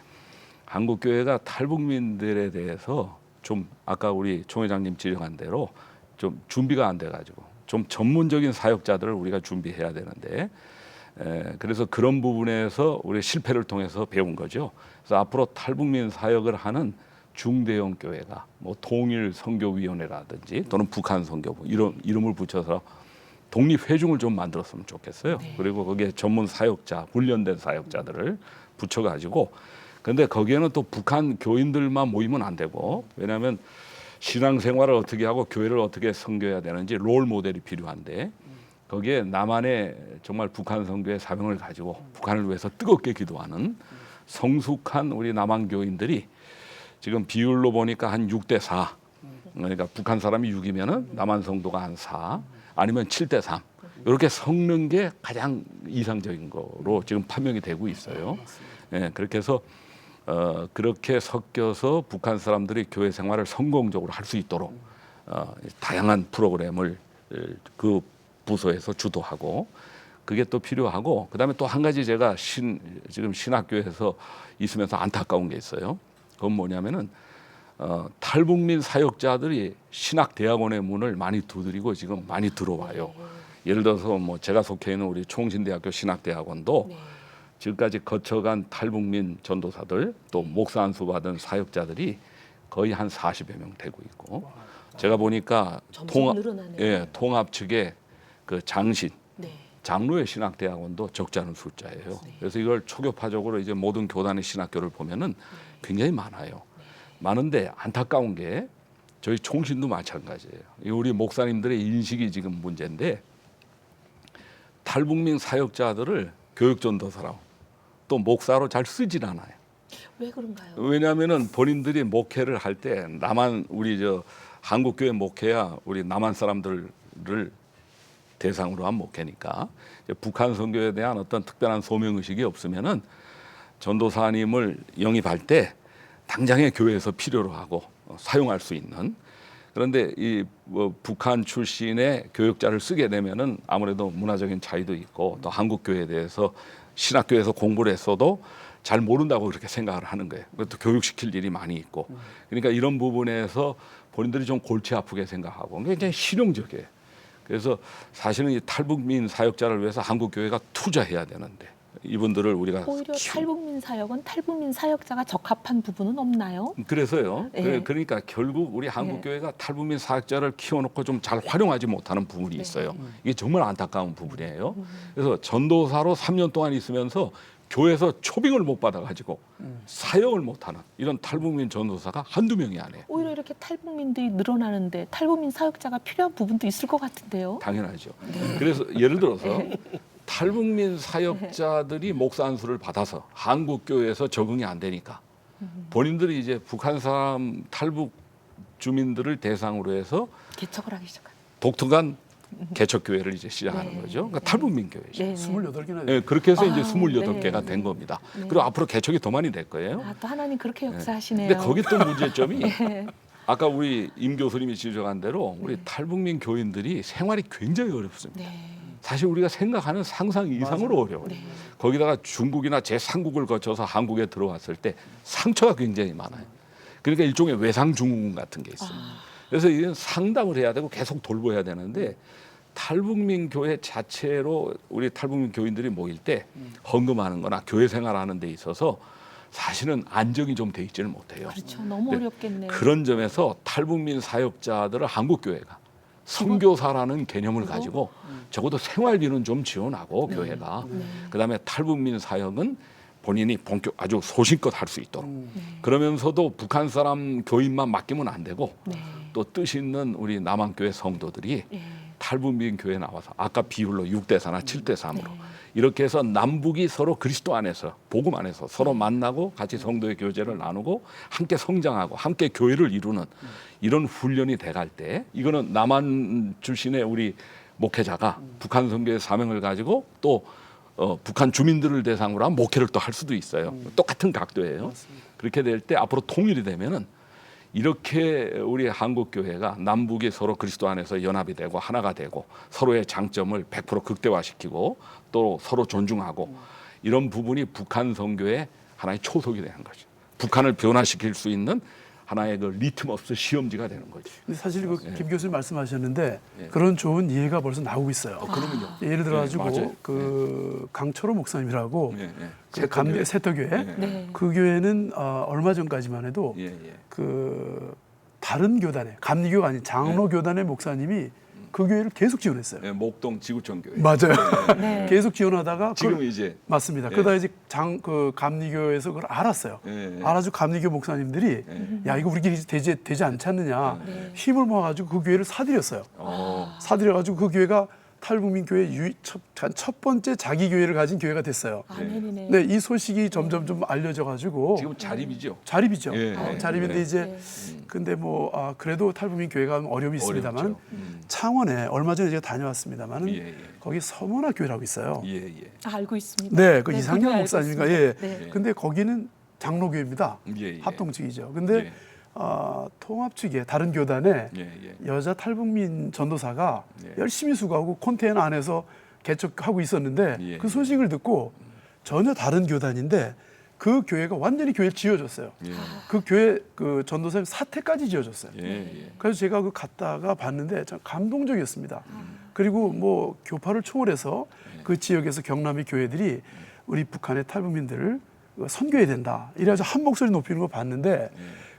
한국 교회가 탈북민들에 대해서 좀 아까 우리 총 회장님 지적한 대로 좀 준비가 안 돼가지고 좀 전문적인 사역자들을 우리가 준비해야 되는데, 그래서 그런 부분에서 우리 실패를 통해서 배운 거죠. 그래서 앞으로 탈북민 사역을 하는 중대형 교회가 뭐 통일 선교위원회라든지 또는 북한 선교부 이런 이름을 붙여서 독립 회중을 좀 만들었으면 좋겠어요. 그리고 거기에 전문 사역자, 훈련된 사역자들을 붙여가지고, 근데 거기에는 또 북한 교인들만 모이면 안 되고, 왜냐하면 신앙생활을 어떻게 하고 교회를 어떻게 선교해야 되는지 롤 모델이 필요한데, 거기에 남한의 정말 북한 선교의 사명을 가지고 북한을 위해서 뜨겁게 기도하는 성숙한 우리 남한 교인들이 지금 비율로 보니까 한 6대4, 그러니까 북한 사람이 6이면은 남한 성도가 한 4, 아니면 7대3 이렇게 섞는 게 가장 이상적인 거로 지금 판명이 되고 있어요. 예, 그렇게 해서 그렇게 섞여서 북한 사람들이 교회 생활을 성공적으로 할 수 있도록 다양한 프로그램을 그 부서에서 주도하고, 그게 또 필요하고, 그다음에 또 한 가지 제가 지금 신학교에서 있으면서 안타까운 게 있어요. 그건 뭐냐면은 탈북민 사역자들이 신학대학원의 문을 많이 두드리고 지금 많이 들어와요. 예를 들어서 뭐 제가 속해 있는 우리 총신대학교 신학대학원도 지금까지 거쳐간 탈북민 전도사들 또 목사 안수 받은 사역자들이 거의 한 40여 명 되고 있고, 제가 보니까 통합 측의 그 장신 장로의 신학대학원도 적지 않은 숫자예요. 그래서 이걸 초교파적으로 이제 모든 교단의 신학교를 보면은 굉장히 많아요. 많은데 안타까운 게 저희 총신도 마찬가지예요. 우리 목사님들의 인식이 지금 문제인데, 탈북민 사역자들을 교육전도사로 또 목사로 잘 쓰질 않아요. 왜 그런가요? 왜냐하면은 본인들이 목회를 할 때 우리 한국교회 목회야 우리 남한 사람들을 대상으로 한 목회니까 북한 선교에 대한 어떤 특별한 소명 의식이 없으면은 전도사님을 영입할 때 당장에 교회에서 필요로 하고 사용할 수 있는, 그런데 이 북한 출신의 교육자를 쓰게 되면은 아무래도 문화적인 차이도 있고 또 한국 교회에 대해서 신학교에서 공부를 했어도 잘 모른다고 그렇게 생각을 하는 거예요. 그것도 교육시킬 일이 많이 있고, 그러니까 이런 부분에서 본인들이 좀 골치 아프게 생각하고 굉장히 실용적이에요. 그래서 사실은 이 탈북민 사역자를 위해서 한국 교회가 투자해야 되는데 이분들을 우리가 오히려 탈북민 사역은 탈북민 사역자가 적합한 부분은 없나요? 그래서요. 예. 그러니까 결국 우리 한국 예. 교회가 탈북민 사역자를 키워놓고 좀 잘 활용하지 못하는 부분이 있어요. 이게 정말 안타까운 부분이에요. 그래서 전도사로 3년 동안 있으면서 교회에서 초빙을 못 받아가지고 사역을 못하는 이런 탈북민 전도사가 한두 명이 아니에요. 오히려 이렇게 탈북민들이 늘어나는데 탈북민 사역자가 필요한 부분도 있을 것 같은데요. 당연하죠. 그래서 예를 들어서 탈북민 사역자들이 목사 안수를 받아서 한국 교회에서 적응이 안 되니까 본인들이 이제 북한 사람 탈북 주민들을 대상으로 해서 개척을 하기 시작한. 독특한 개척 교회를 이제 시작하는 거죠. 그러니까 탈북민 교회죠. 네. 28개나 예, 그렇게 해서 이제 아, 28개가 네. 된 겁니다. 네. 그리고 앞으로 개척이 더 많이 될 거예요. 아, 또 하나님 그렇게 역사하시네요. 근데 거기 또 문제점이 예. 아까 우리 임 교수님이 지적한 대로 우리 탈북민 교인들이 생활이 굉장히 어렵습니다. 네. 사실 우리가 생각하는 상상 이상으로 어려워요. 네. 거기다가 중국이나 제3국을 거쳐서 한국에 들어왔을 때 상처가 굉장히 많아요. 그러니까 일종의 외상 증후군 같은 게 있습니다. 그래서 이건 상담을 해야 되고 계속 돌봐야 되는데 탈북민 교회 자체로 우리 탈북민 교인들이 모일 때 헌금하는 거나 교회 생활하는 데 있어서 사실은 안정이 좀 돼 있지는 못해요. 그렇죠. 너무 네. 어렵겠네요. 그런 점에서 탈북민 사역자들을 한국 교회가 선교사라는 개념을 가지고 적어도 생활비는 좀 지원하고 교회가 그다음에 탈북민 사역은 본인이 본격 아주 소신껏 할 수 있도록 그러면서도 북한 사람 교인만 맡기면 안 되고 네. 또 뜻 있는 우리 남한교회 성도들이 예. 탈북민 교회 나와서 아까 비율로 6대4나 7대3으로 네. 이렇게 해서 남북이 서로 그리스도 안에서 복음 안에서 서로 만나고 같이 성도의 교제를 나누고 함께 성장하고 함께 교회를 이루는 이런 훈련이 돼갈 때 이거는 남한 출신의 우리 목회자가 북한 선교의 사명을 가지고 또 북한 주민들을 대상으로 한 목회를 또 할 수도 있어요. 똑같은 각도예요. 그렇게 될 때 앞으로 통일이 되면은 이렇게 우리 한국 교회가 남북이 서로 그리스도 안에서 연합이 되고 하나가 되고 서로의 장점을 100% 극대화시키고 또 서로 존중하고 이런 부분이 북한 선교의 하나의 초석이 되는 거죠. 북한을 변화시킬 수 있는 하나의 그 리트머스 시험지가 되는 거죠. 근데 사실 그 김 교수님 말씀하셨는데 예. 그런 좋은 이해가 벌써 나오고 있어요. 그러면요. 예를 들어 가지고 맞아요. 그 강철호 목사님이라고 예, 예. 그 감리 세터교회 네. 그 교회는 얼마 전까지만 해도 예, 예. 그 다른 교단의 감리교가 아닌 장로 교단의 목사님이 그 교회를 계속 지원했어요. 예, 목동 지구촌 교회. 맞아요. 네. 계속 지원하다가 지금 그걸- 이제 맞습니다. 예. 그러다 이제 그 감리교에서 그걸 알았어요. 예, 예. 알아주고 감리교 목사님들이 야 이거 우리끼리 되지 않지 않느냐 힘을 모아가지고 그 교회를 사들였어요. 사들여가지고 그 교회가 탈북민 교회 첫 번째 자기 교회를 가진 교회가 됐어요. 아멘이네요. 네, 이 소식이 점점 좀 알려져가지고 지금 자립이죠. 자립이죠. 예, 자립인데 예. 이제 근데 뭐 그래도 탈북민 교회가 어려움이 있습니다만 어렵죠. 창원에 얼마 전에 제가 다녀왔습니다만은 예, 예. 거기 서문화 교회라고 있어요. 예, 예. 알고 있습니다. 네, 그 네, 이상현 그거 알고 목사님과 있습니다. 예. 네. 근데 거기는 장로교회입니다. 예, 예. 합동 측이죠. 근데 예. 통합 측에 다른 교단에 예, 예. 여자 탈북민 전도사가 예. 열심히 수고하고 컨테이너 안에서 개척하고 있었는데 예, 그 소식을 듣고 전혀 다른 교단인데 그 교회가 완전히 교회를 지어줬어요. 예. 그 교회 그 전도사님 사택까지 지어줬어요. 예, 예. 그래서 제가 그 갔다가 봤는데 참 감동적이었습니다. 그리고 뭐 교파를 초월해서 그 지역에서 경남의 교회들이 우리 북한의 탈북민들을 선교해야 된다. 이래가지고 한 목소리 높이는 거 봤는데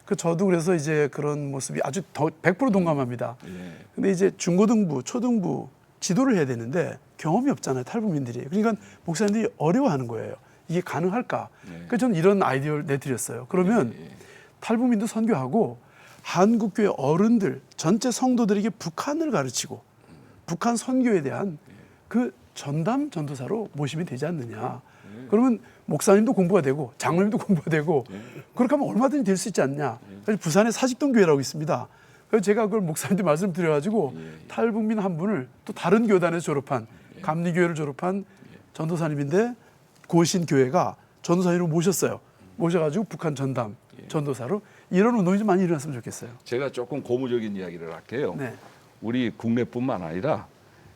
그 저도 그래서 이제 그런 모습이 아주 더 100% 동감합니다. 예. 근데 이제 중고등부, 초등부 지도를 해야 되는데 경험이 없잖아요, 탈북민들이. 그러니까 목사님들이 어려워하는 거예요. 이게 가능할까? 그래서 저는 이런 아이디어를 내드렸어요. 그러면 탈북민도 선교하고 한국교회 어른들, 전체 성도들에게 북한을 가르치고 북한 선교에 대한 그 전담 전도사로 모시면 되지 않느냐. 그러면 목사님도 공부가 되고 장로님도 공부가 되고 그렇게 하면 얼마든지 될 수 있지 않냐. 그래서 부산에 사직동 교회라고 있습니다. 그래서 제가 그걸 목사님한테 말씀드려가지고 탈북민 한 분을 또 다른 교단에서 졸업한 감리교회를 졸업한 전도사님인데 고신 교회가 전도사님을 모셨어요. 모셔가지고 북한 전담 전도사로 이런 운동이 좀 많이 일어났으면 좋겠어요. 제가 조금 고무적인 이야기를 할게요. 네. 우리 국내뿐만 아니라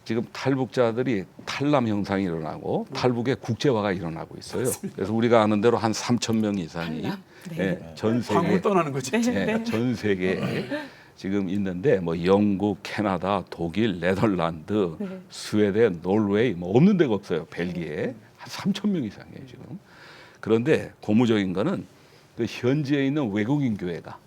지금 탈북자들이 탈남 현상이 일어나고 탈북의 국제화가 일어나고 있어요. 그래서 우리가 아는 대로 한 3,000명 이상이 탈남. 네. 예, 전 세계 한국을 떠나는 거지. 전 세계에 지금 있는데 뭐 영국, 캐나다, 독일, 네덜란드, 네. 스웨덴, 노르웨이 뭐 없는 데가 없어요. 벨기에 한 3,000명 이상이에요 지금. 그런데 고무적인 거는 그 현지에 있는 외국인 교회가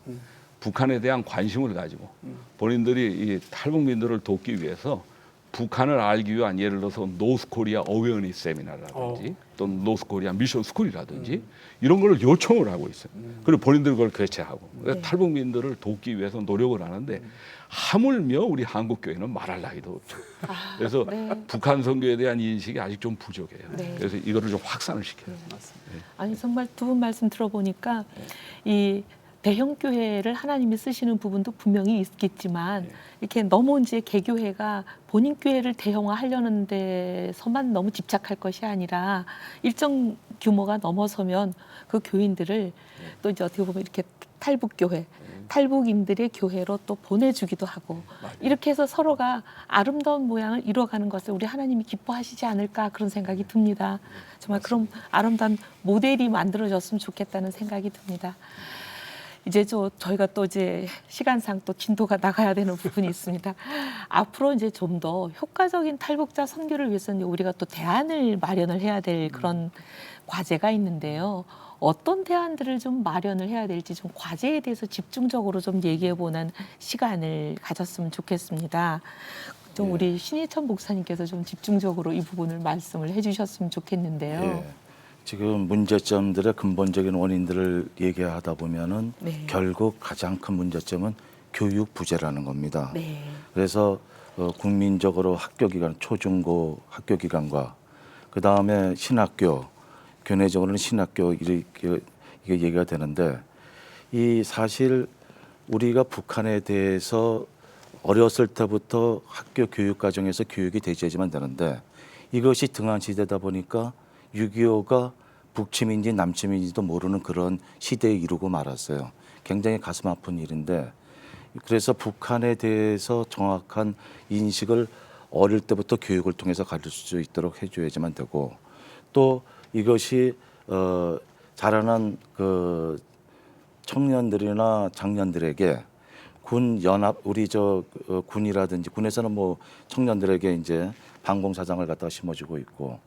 북한에 대한 관심을 가지고 본인들이 이 탈북민들을 돕기 위해서 북한을 알기 위한 예를 들어서 노스코리아 어웨어니스 세미나라든지 또는 노스코리아 미션 스쿨이라든지 이런 걸 요청을 하고 있어요. 그리고 본인들 그걸 개최하고 네. 탈북민들을 돕기 위해서 노력을 하는데 하물며 우리 한국 교회는 말할 나위도 없죠. 그래서 네. 북한 선교에 대한 인식이 아직 좀 부족해요. 네. 그래서 이거를 좀 확산을 시켜요. 아니 정말 두 분 말씀 들어보니까 이 대형 교회를 하나님이 쓰시는 부분도 분명히 있겠지만 이렇게 너무 이제 개교회가 본인 교회를 대형화하려는 데서만 너무 집착할 것이 아니라 일정 규모가 넘어서면 그 교인들을 또 이제 어떻게 보면 이렇게 탈북교회, 탈북인들의 교회로 또 보내주기도 하고 이렇게 해서 서로가 아름다운 모양을 이루어가는 것을 우리 하나님이 기뻐하시지 않을까 그런 생각이 듭니다. 정말 그런 아름다운 모델이 만들어졌으면 좋겠다는 생각이 듭니다. 이제 저희가 또 이제 시간상 또 진도가 나가야 되는 부분이 있습니다. 앞으로 이제 좀 더 효과적인 탈북자 선교를 위해서는 우리가 또 대안을 마련을 해야 될 그런 과제가 있는데요. 어떤 대안들을 좀 마련을 해야 될지 좀 과제에 대해서 집중적으로 좀 얘기해보는 시간을 가졌으면 좋겠습니다. 좀 우리 신희천 목사님께서 좀 집중적으로 이 부분을 말씀을 해주셨으면 좋겠는데요. 예. 지금 문제점들의 근본적인 원인들을 얘기하다 보면은 네. 결국 가장 큰 문제점은 교육 부재라는 겁니다. 네. 그래서 국민적으로 학교 기관, 초중고 학교 기관과 그 다음에 신학교, 교내적으로는 신학교 이게 얘기가 되는데 이 사실 우리가 북한에 대해서 어렸을 때부터 학교 교육 과정에서 교육이 되져야지만 되는데 이것이 등한시대다 보니까 6.25가 북침인지 남침인지도 모르는 그런 시대에 이르고 말았어요. 굉장히 가슴 아픈 일인데 그래서 북한에 대해서 정확한 인식을 어릴 때부터 교육을 통해서 가질 수 있도록 해줘야지만 되고 또 이것이 자라난 그 청년들이나 장년들에게 군 연합 우리 군이라든지 군에서는 뭐 청년들에게 이제 방공사장을 갖다가 심어주고 있고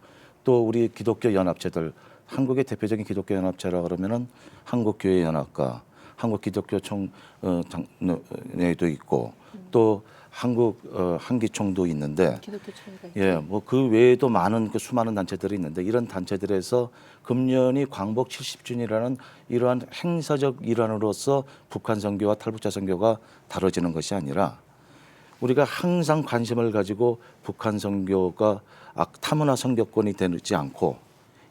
또 우리 기독교 연합체들 한국의 대표적인 기독교 연합체라 그러면은 한국교회 연합과 한국기독교총회도 있고 또 한국 한기총도 있는데 기독교총회가 예, 뭐 그 외에도 많은 그 수많은 단체들이 있는데 이런 단체들에서 금년이 광복 70주년이라는 이러한 행사적 일환으로서 북한 선교와 탈북자 선교가 다뤄지는 것이 아니라 우리가 항상 관심을 가지고 북한 선교가 타문화 선교권이 되지 않고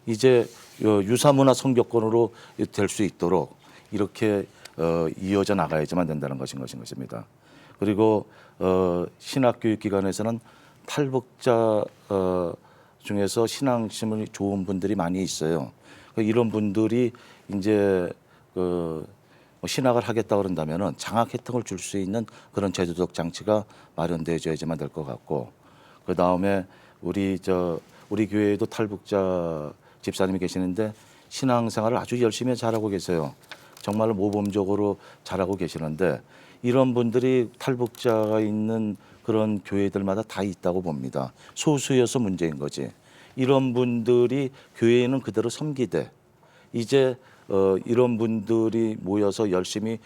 이제 유사문화 선교권으로 될 수 있도록 이렇게 이어져 나가야지만 된다는 것입니다. 그리고 신학교육기관에서는 탈북자 중에서 신앙심이 좋은 분들이 많이 있어요. 이런 분들이 이제 신학을 하겠다 그런다면은 장학 혜택을 줄 수 있는 그런 제도적 장치가 마련되어야지만 될 것 같고 그 다음에 우리 교회에도 탈북자 집사님이 계시는데 신앙생활을 아주 열심히 잘하고 계세요. 정말로 모범적으로 잘하고 계시는데 이런 분들이 탈북자가 있는 그런 교회들마다 다 있다고 봅니다. 소수여서 문제인 거지. 이런 분들이 교회에는 그대로 섬기되 이제 이런 분들이 모여서 열심히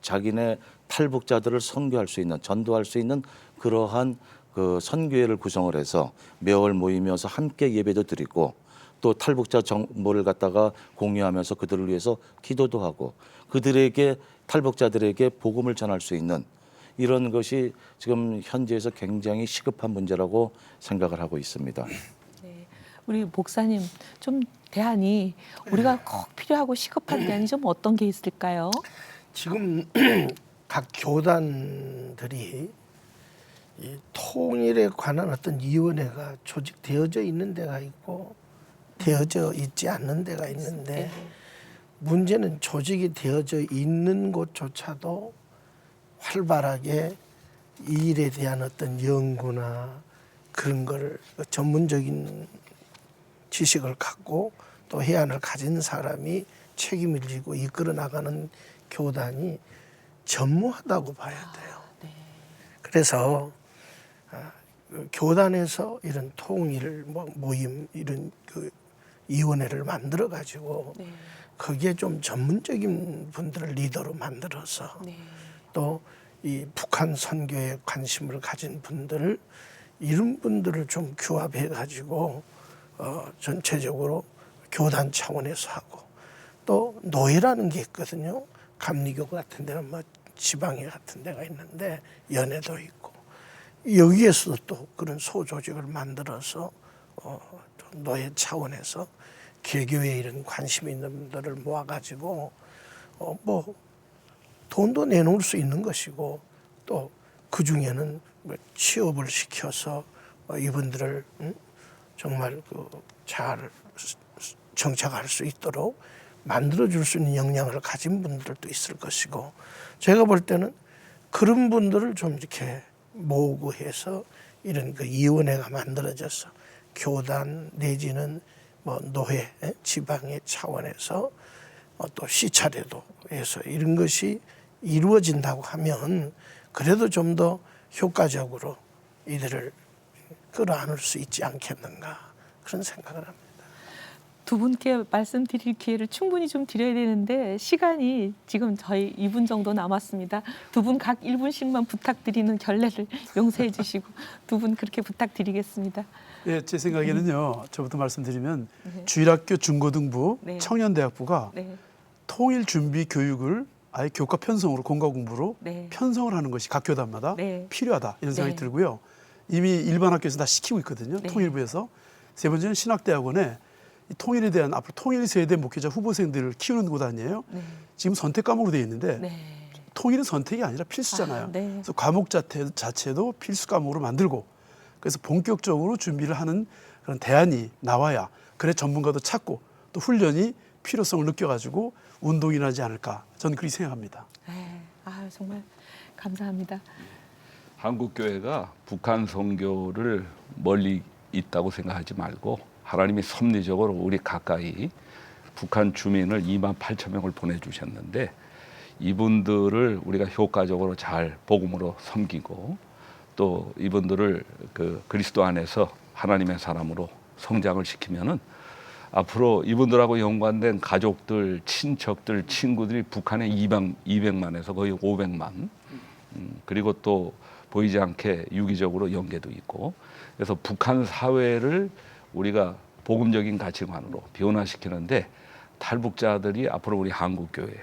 자기네 탈북자들을 선교할 수 있는 전도할 수 있는 그러한 그 선교회를 구성을 해서 매월 모이면서 함께 예배도 드리고 또 탈북자 정보를 갖다가 공유하면서 그들을 위해서 기도도 하고 그들에게 탈북자들에게 복음을 전할 수 있는 이런 것이 지금 현지에서 굉장히 시급한 문제라고 생각을 하고 있습니다. 네. 우리 목사님 좀 대안이 우리가 꼭 필요하고 시급한 대안이 좀 어떤 게 있을까요? 지금 각 교단들이 이 통일에 관한 어떤 위원회가 조직되어져 있는 데가 있고 되어져 있지 않는 데가 있는데 문제는 조직이 되어져 있는 곳조차도 활발하게 이 일에 대한 어떤 연구나 그런 걸 전문적인 지식을 갖고 또 해안을 가진 사람이 책임을 지고 이끌어 나가는 교단이 전무하다고 봐야 돼요. 그래서 그 교단에서 이런 통일 모임 이런 그 위원회를 만들어 가지고 네. 거기에 좀 전문적인 분들을 리더로 만들어서 네. 또 이 북한 선교에 관심을 가진 분들을 이런 분들을 좀 규합해 가지고 전체적으로 교단 차원에서 하고 또 노예라는 게 있거든요. 감리교 같은 데는 뭐 지방에 같은 데가 있는데 연회도 있고 여기에서도 또 그런 소조직을 만들어서 노예 차원에서 개교에 이런 관심 있는 분들을 모아가지고 뭐 돈도 내놓을 수 있는 것이고 또 그 중에는 뭐 취업을 시켜서 이분들을 정말 잘 정착할 수 있도록 만들어줄 수 있는 역량을 가진 분들도 있을 것이고 제가 볼 때는 그런 분들을 좀 이렇게 모으고 해서 이런 그 위원회가 만들어져서 교단 내지는 뭐 노회 지방의 차원에서 또 시차례도 해서 이런 것이 이루어진다고 하면 그래도 좀 더 효과적으로 이들을 끌어안을 수 있지 않겠는가 그런 생각을 합니다. 두 분께 말씀드릴 기회를 충분히 좀 드려야 되는데 시간이 지금 저희 2분 정도 남았습니다. 두 분 각 1분씩만 부탁드리는 결례를 용서해 주시고 두 분 그렇게 부탁드리겠습니다. 예, 제 생각에는요. 저부터 말씀드리면 네. 주일학교 중고등부 네. 청년대학부가 네. 통일 준비 교육을 아예 교과 편성으로 공과 공부로 네. 편성을 하는 것이 각 교단마다 네. 필요하다 이런 생각이 네. 들고요. 이미 일반 학교에서 다 시키고 있거든요. 네. 통일부에서. 세 번째는 신학대학원에 이 통일에 대한 앞으로 통일 세대 목회자 후보생들을 키우는 곳 아니에요. 네. 지금 선택 과목으로 되어 있는데 네. 통일은 선택이 아니라 필수잖아요. 아, 네. 그래서 과목 자체도 필수 과목으로 만들고 그래서 본격적으로 준비를 하는 그런 대안이 나와야 그래 전문가도 찾고 또 훈련이 필요성을 느껴가지고 운동이 나지 않을까 저는 그렇게 생각합니다. 네. 아, 정말 감사합니다. 한국 교회가 북한 선교를 멀리 있다고 생각하지 말고 하나님이 섭리적으로 우리 가까이 북한 주민을 2만 8천 명을 보내주셨는데 이분들을 우리가 효과적으로 잘 복음으로 섬기고 또 이분들을 그 그리스도 안에서 하나님의 사람으로 성장을 시키면은 앞으로 이분들하고 연관된 가족들, 친척들, 친구들이 북한에 200만에서 거의 500만 그리고 또 보이지 않게 유기적으로 연계도 있고 그래서 북한 사회를 우리가 복음적인 가치관으로 변화시키는데 탈북자들이 앞으로 우리 한국교회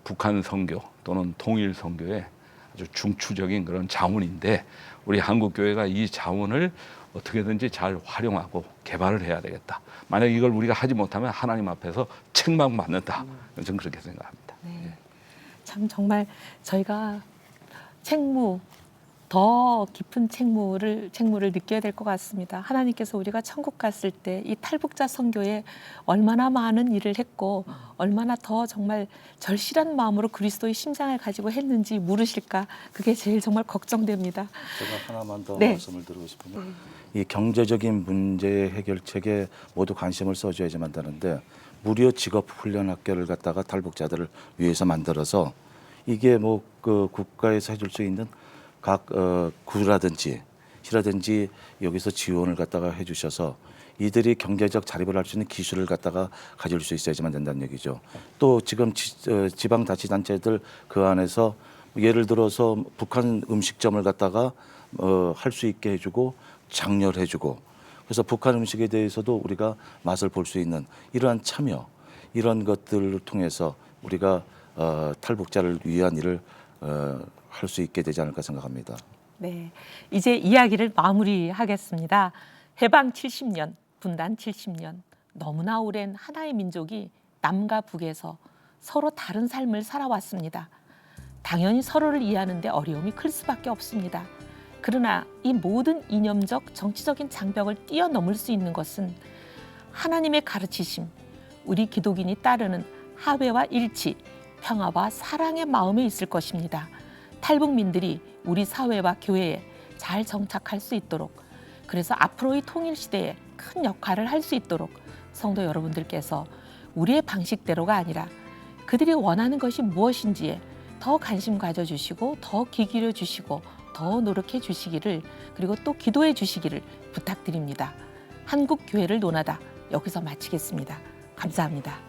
북한 선교 또는 통일 선교의 아주 중추적인 그런 자원인데 우리 한국교회가 이 자원을 어떻게든지 잘 활용하고 개발을 해야 되겠다. 만약 이걸 우리가 하지 못하면 하나님 앞에서 책망받는다. 저는 그렇게 생각합니다. 네. 참 정말 저희가 책무 더 깊은 책무를 느껴야 될 것 같습니다. 하나님께서 우리가 천국 갔을 때 이 탈북자 선교에 얼마나 많은 일을 했고 얼마나 더 정말 절실한 마음으로 그리스도의 심장을 가지고 했는지 물으실까 그게 제일 정말 걱정됩니다. 제가 하나만 더 네. 말씀을 드리고 싶은데 이 경제적인 문제 해결책에 모두 관심을 써줘야지만 되는데 무료 직업 훈련 학교를 갖다가 탈북자들을 위해서 만들어서 이게 뭐 그 국가에서 해줄 수 있는 각 구라든지 시라든지 여기서 지원을 갖다가 해주셔서 이들이 경제적 자립을 할 수 있는 기술을 갖다가 가질 수 있어야지만 된다는 얘기죠. 또 지금 지방자치단체들 그 안에서 예를 들어서 북한 음식점을 갖다가 할 수 있게 해주고 장려해주고 그래서 북한 음식에 대해서도 우리가 맛을 볼 수 있는 이러한 참여 이런 것들을 통해서 우리가 탈북자를 위한 일을 할 수 있게 되지 않을까 생각합니다. 네, 이제 이야기를 마무리하겠습니다. 해방 70년, 분단 70년, 너무나 오랜 하나의 민족이 남과 북에서 서로 다른 삶을 살아왔습니다. 당연히 서로를 이해하는 데 어려움이 클 수밖에 없습니다. 그러나 이 모든 이념적, 정치적인 장벽을 뛰어넘을 수 있는 것은 하나님의 가르치심, 우리 기독인이 따르는 화해와 일치, 평화와 사랑의 마음에 있을 것입니다. 탈북민들이 우리 사회와 교회에 잘 정착할 수 있도록 그래서 앞으로의 통일 시대에 큰 역할을 할 수 있도록 성도 여러분들께서 우리의 방식대로가 아니라 그들이 원하는 것이 무엇인지에 더 관심 가져주시고 더 귀 기울여 주시고 더 노력해 주시기를 그리고 또 기도해 주시기를 부탁드립니다. 한국 교회를 논하다 여기서 마치겠습니다. 감사합니다.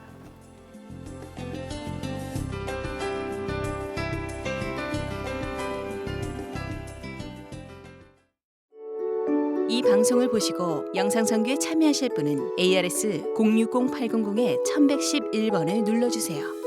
이 방송을 보시고 영상 선교에 참여하실 분은 ARS 060-800-1111번을 눌러주세요.